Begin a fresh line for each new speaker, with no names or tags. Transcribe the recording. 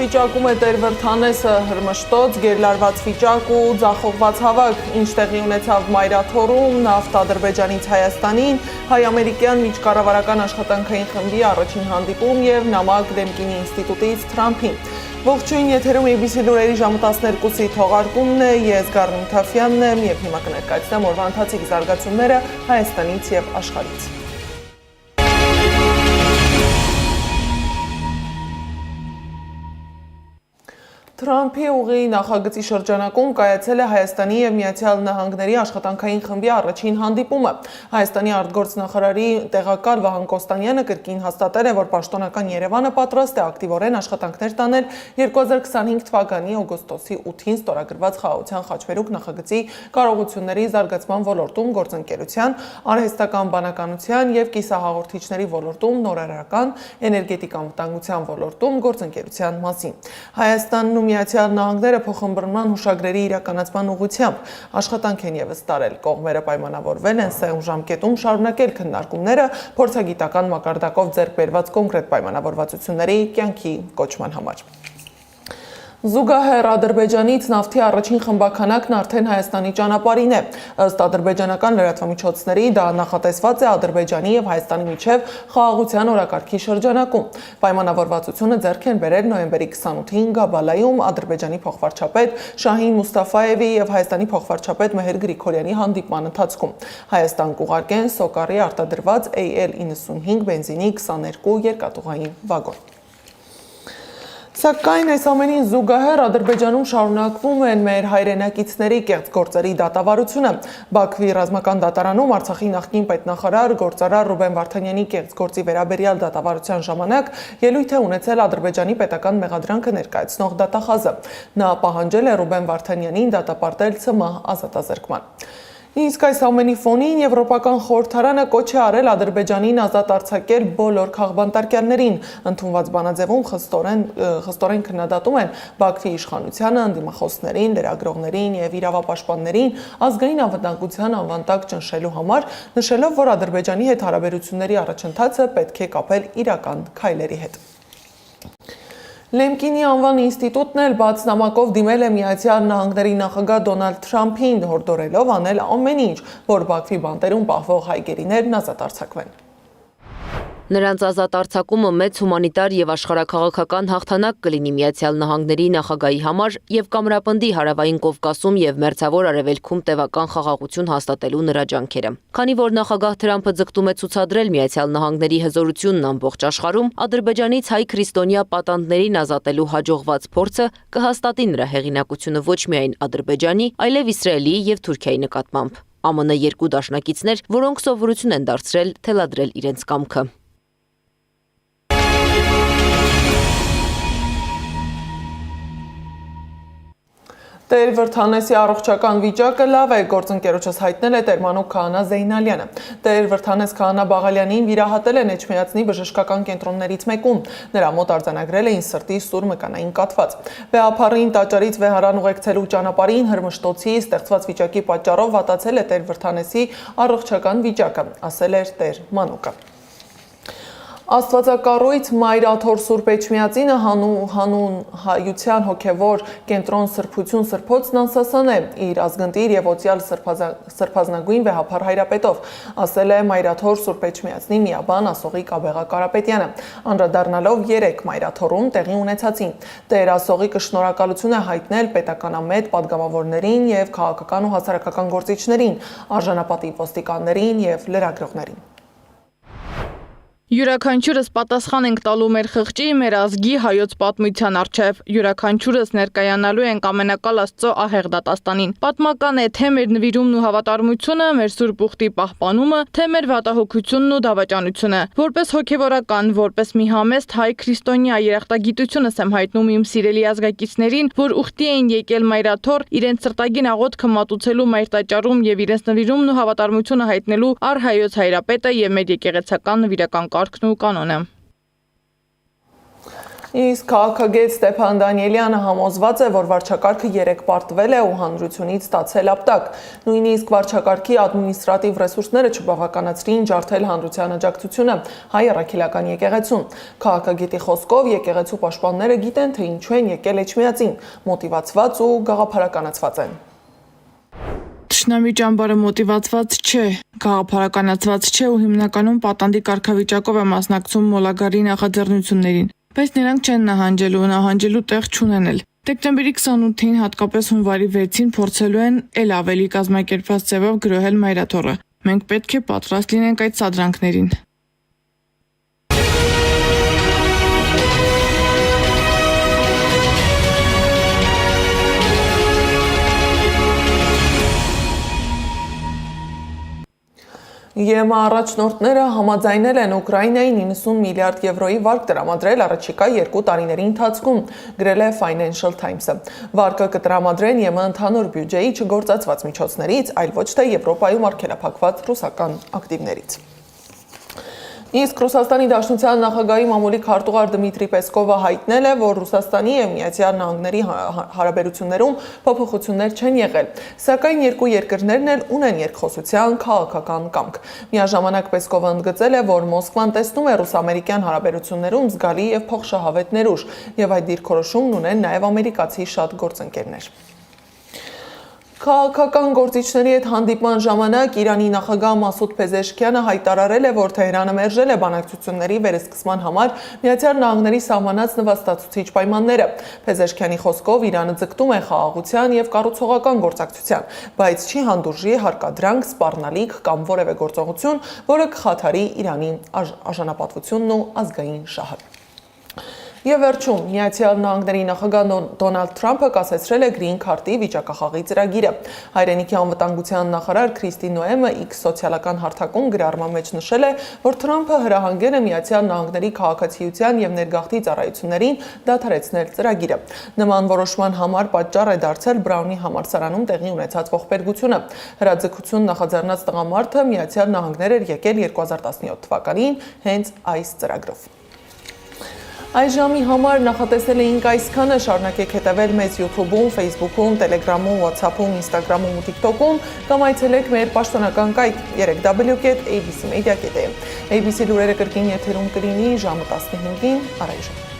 վիճակում է Տեր Վրդանեսը, հրմշտոց, գերլարված վիճակ ու ձախողված հավաք, ինչ տեղի ունեցավ Մայրաթորում, նավթ Ադրբեջանից Հայաստանին, հայ-ամերիկյան միջկառավարական աշխատանքային խմբի առաջին հանդիպում և նամակ Դեմկինի ինստիտուտից Թրամփին։ Ողջույն, եթերում ABC լուրերի ժամը 12-ի թողարկումն է, ես Գառնիկ Թաֆյանն եմ և հիմա կներկայացնեմ օրվա ընթացիկ զարգացումները Հայաստանից և աշխարհից։ Թրամփի ուղի նախագծի շրջանակում կայացել է Հայաստանի և Միացյալ Նահանգների աշխատանքային խմբի առաջին հանդիպումը։ Հայաստանի արտգործնախարարի տեղակալ Վահան Կոստանյանը կրկին հաստատել է, որ պաշտոնական Երևանը պատրաստ է ակտիվորեն աշխատանքներ տանել 2025 թվականի օգոստոսի 8-ին ստորագրված Խաղաղության խաչմերուկ նախագծի կարողությունների զարգացման ոլորտում գործընկերության, արհեստական բանականության և կիսահաղորդիչների ոլորտում նորարարական, էներգետիկա վտանգության ոլորտում գործընկերության մասին։ Հայաստանն ու Միացյալ Նահանգները փոխըմբռնման հուշագրերի իրականացման ուղղությամբ աշխատանք են ևս տարել։ Կողմերը պայմանավորվել են սեղմ ժամկետում շարունակել քննարկումները փորձագիտական մակարդակով ձեռք բերված կոնկրետ պայմանավորվածությունների կյանքի կոչման համար։ Զուգահեռ Ադրբեջանից նավթի առաջին խմբաքանակն արդեն Հայաստանի ճանապարհին է։ Ըստ ադրբեջանական լրատվամիջոցների դա նախատեսված է Ադրբեջանի և Հայաստանի միջև խաղաղության օրակարգի շրջանակում։ Պայմանավորվածությունը ձեռք են բերել նոյեմբերի 28-ին Գաբալայում Ադրբեջանի փոխվարչապետ Շահին Մուստաֆայևի և Հայաստանի փոխվարչապետ Մեհեր Գրիգորյանի հանդիպման ընթացքում։ Հայաստան կուղարկեն Սոկարի արտադրված AL-95 բենզինի 22 երկաթուղային վագոն։ Սակայն այս ամենին զուգահեռ Ադրբեջանում շարունակվում են մեր հայրենակիցների կեղծ գործերի դատավարությունը։ Բաքվի ռազմական դատարանում Արցախի նախկին պետնախարար գործարար Ռուբեն Վարդանյանի կեղծ գործի վերաբերյալ դատավարության ժամանակ ելույթ է ունեցել Ադրբեջանի պետական մեղադրանքը ներկայացնող դատախազը։ Նա պահանջել է Ռուբեն Վարդանյանին դատապարտել ՑՄՀ ազատազրկման։ Իսկ այս ամենի ֆոնին Եվրոպական խորհրդարանը կոչ է արել Ադրբեջանին ազատ արձակել բոլոր քաղբանտարկյալներին։ Ընդունված բանաձևում խստորեն քննադատում են Բաքվի իշխանությանը, ընդդիմախոսներին, լրագրողներին և իրավապաշտպաններին ազգային անվտանգության անվան տակ ճնշելու համար, նշելով, որ Ադրբեջանի հետ հարաբերությունների առաջընթացը պետք է կապել իրական քայլերի հետ։ Դեմկինի անվան ինստիտուտն էլ բաց նամակով դիմել է Միացյալ Նահանգների նախագահ Դոնալդ Թրամփին, հորդորելով անել ամեն ինչ, որ Բաքվի բանտերում պահվող հայ գերիներն ազատ արձակվեն։
Նրանց ազատ արձակումը մեծ հումանիտար եւ աշխարհաքաղաքական հաղթանակ կլինի Միացյալ Նահանգների նախագահի համար եւ կամրապնդի Հարավային Կովկասում եւ Մերձավոր Արևելքում տևական խաղաղություն հաստատելու նրա ջանքերը։ Քանի որ նախագահ Թրամփը ձգտում է ցուցադրել Միացյալ Նահանգների հզորությունն ամբողջ աշխարհում, Ադրբեջանից հայ քրիստոնյա պատանդներին ազատելու հաջողված փորձը կհաստատի նրա հեղինակությունը ոչ միայն Ադրբեջանի, այլև Իսրայելի եւ Թուրքիայի նկատմամբ։ ԱՄՆ երկու դաշնակիցներ, որոնք սովորություն են դարձրել թելադրել իրենց կամքը։
Տեր Վրդանեսի առողջական վիճակը լավ է, գործընկերոջս հայտնել է Տեր-Մանուկ Քահանա Զեյնալյանը։ Տեր Վրդանես Քահանա Բաղալյանին վիրահատել են Էջմիածնի բժշկական կենտրոններից մեկում։ Նրա մոտ արձանագրել էին սրտի սուր մկանային կաթված։ Վեհափառին տաճարից վեհարան ուղեկցելու ճանապարհին հրմշտոցի ստեղծված վիճակի պատճառով վատացել է Տեր Վրդանեսի առողջական վիճակը, ասել էր Տեր Մանուկը։ Աստվածակառույց Մայրաթոր Սուրբ Էջմիածինը հանուն հայության հոգևոր կենտրոն Սրբություն Սրբոցն անսասան է իր ազգընտիր և օծյալ սրբազնագույն վեհափառ հայրապետով, ասել է Մայրաթոր Սուրբ Էջմիածնի միաբան Ասողիկ Աբեղա Կարապետյանը, անդրադառնալով 3 Մայրաթորում տեղի ունեցածին։ Տեր Ասողիկը շնորհակալություն է հայտնել պետականամետ պատգամավորներին և քաղաքական ու հասարակական գործիչներին, արժանապատիվ ոստիկաններին և լրագրողներին։
Յուրաքանչյուրս պատասխան ենք տալու մեր խղճի, մեր ազգի, հայոց պատմության առջև։ Յուրաքանչյուրս ներկայանալու ենք ամենակալ Աստծո ահեղ դատաստանին։ Պատմական է թե մեր նվիրումն ու հավատարմությունը, մեր Սուրբ Ուխտի պահպանումը, թե մեր վատահոգությունն ու դավաճանությունը։ Որպես հոգևորական, որպես մի համեստ հայ քրիստոնյա երախտագիտությունս եմ հայտնում իմ սիրելի ազգակիցներին, որ ուխտի էին եկել Մայրաթոր, իրենց սրտագին աղոթքը մատուցելու Մայր տաճարում եւ իրենց նվիրումն ու հավատարմությունը հայտնելու առ հայոց հայրապետը եւ մեր եկեղեցական նվիրական կարգն ու կանոնը։
Իսկ քաղաքագետ Ստեփան Դանիելյանը համոզված է, որ վարչակարգը երեք պարտվել է ու հանրությունից ստացել ապտակ։ Նույնիսկ վարչակարգի ադմինիստրատիվ ռեսուրսները չբավականացրին ջարդել հանրության աջակցությունը հայ առաքելական եկեղեցուն։ Քաղաքագետի խոսքով եկեղեցու պաշտպանները գիտեն, թե ինչու են եկել Էջմիածին, մոտիվացված ու գաղափարականացված են։
Թշնամի ճամբարը մոտիվացված չէ, գաղափարականացված չէ ու հիմնականում պատանդի կարգավիճակով է մասնակցում Մոլագարի նախաձեռնություններին, բայց նրանք չեն նահանջելու տեղ չունեն էլ։ Դեկտեմբերի 28-ին, հատկապես հունվարի 6-ին փորձելու են էլ ավելի կազմակերպված ձևով գրոհել Մայրաթոռը։ Մենք պետք է պատրաստ լինենք այդ սադրանքներին։
ԵՄ առաջնորդները համաձայնել են Ուկրաինայի 90 միլիարդ եվրոյի վարկ տրամադրել առաջիկա 2 տարիների ընթացքում, գրել է Financial Times-ը։ Վարկը կտրամադրեն ԵՄ ընդհանուր բյուջեի չգործածված միջոցներից, այլ ոչ թե Եվրոպայում արգելափակված ռուսական ակտիվներից։ Իսկ Ռուսաստանի Դաշնության նախագահի մամուլի քարտուղար Դմիտրի Պեսկովը հայտնել է, որ Ռուսաստանի եւ Միացյալ Նահանգների հարաբերություններում փոփոխություններ չեն եղել, սակայն երկու երկրներն էլ ունեն երկխոսության քաղաքական կամք։ Միաժամանակ Պեսկովը ընդգծել է, որ Մոսկվան տեսնում է ռուս-ամերիկյան հարաբերություններում զգալի եւ փոխշահավետ ներուժ, եւ այդ դիրքորոշումն ունեն նաեւ ամերիկացի շատ գործընկերներ։ Քաղաքական գործիչների հետ հանդիպման ժամանակ Իրանի նախագահ Մասուդ Փեզեշքյանը հայտարարել է, որ Թեհրանը մերժել է բանակցությունների վերսկսման համար Միացյալ Նահանգների սահմանած նվաստացուցիչ պայմանները։ Փեզեշքյանի խոսքով Իրանը ձգտում է խաղաղության եւ կառուցողական գործակցության, բայց չի հանդուրժի հարկադրանք, սպառնալիք կամ որևէ գործողություն, որը կխաթարի Իրանի արժանապատվությունն ու ազգային շահը։ Եվ վերջում, Միացյալ Նահանգների նախագահ Դոնալդ Թրամփը կասեցրել է Գրին քարտի վիճակախաղի ծրագիրը։ Հայրենիքի անվտանգության նախարար Քրիստի Նոեմը X սոցիալական հարթակում գրառման մեջ նշել է, որ Թրամփը հրահանգել է Միացյալ Նահանգների քաղաքացիության եւ ներգաղթի ծառայություններին դադարեցնել ծրագիրը։ Նման որոշման համար պատճառ է դարձել Բրաունի համալսարանում տեղի ունեցած ողբերգությունը։ Հրաձգություն նախաձեռնած տղամարդը Միացյալ Նահանգներ էր եկել 2017 թվականին հենց այս ծրագրով։ Այս ժամի համար նախատեսել էինք այսքանը, շարունակեք հետևել մեզ YouTube-ում, Facebook-ում, Telegram-ում, WhatsApp-ում, Instagram-ում ու TikTok-ում կամ այցելեք մեր պաշտոնական կայք www.abcmedia.am։ ABC լուրերը կրկին եթերում կլինի ժամը 15-ին առայժմ։